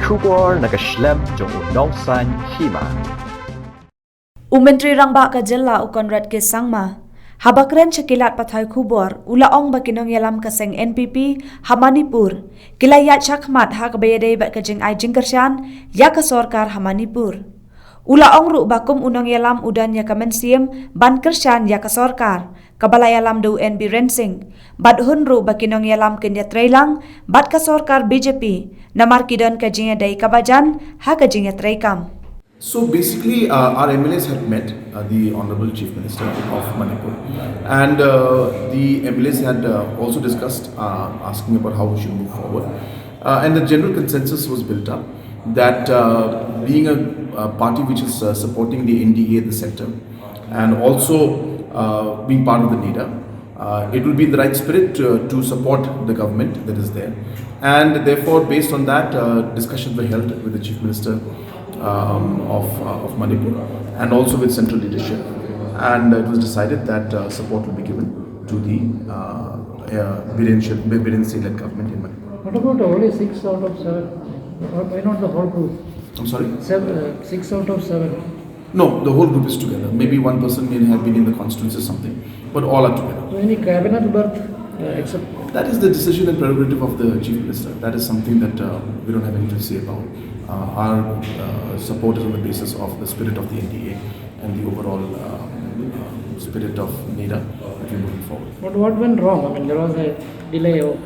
Kubor nakaslem jong unongsan Hima. Menteri Rangba ka Jella u Conrad ke sangma. Habakren cekilat pathai kubor ulaong bakinong yalam kaseng NPP ha Manipur. Kilayat Lamkhmat ha kabayadei ba kajing ai Kyrshan ya ka Sorkar ha Manipur. Ulaong ru bakum unong yalam udan ya kamensiem ban Kyrshan ya ka Sorkar. Kabalay yalam do NB Rensing. Bad hunru bakinong yalam kenya trailang bad ka Sorkar BJP. Namar kidon kajing dai kabajan ha kajing traikam. So basically, our MLAs had met the Honorable Chief Minister of Manipur, and the MLAs had also discussed asking about how we should move forward, and the general consensus was built up that being a party which is supporting the NDA at the center, and also being part of the NIDA, it will be in the right spirit to support the government that is there, and therefore, based on that, discussions were held with the Chief Minister of Manipur and also with central leadership, and it was decided that support will be given to the Biren state-led government in Manipur. What about only 6 out of 7? Why not the whole group? I'm sorry? 6 out of 7. No, the whole group is together. Maybe one person may have been in the constituency or something, but all are together. So any cabinet berth except? That is the decision and prerogative of the Chief Minister. That is something that we don't have anything to say about. Our support is on the basis of the spirit of the NDA and the overall spirit of NIDA that we're moving forward. But what went wrong? I mean, there was a delay of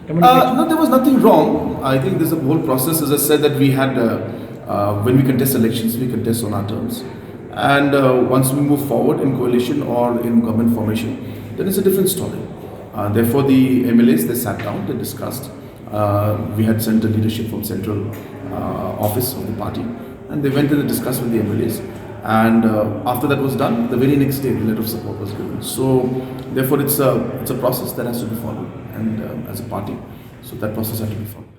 communication. No, there was nothing wrong. I think there's a whole process, as I said, that we had when we contest elections, we contest on our terms. And once we move forward in coalition or in government formation, then it's a different story. Therefore, the MLAs, they sat down, they discussed. We had sent a leadership from central office of the party, and they went and discussed with the MLAs. And after that was done, the very next day, the letter of support was given. So, therefore, it's a process that has to be followed, and as a party, so that process has to be followed.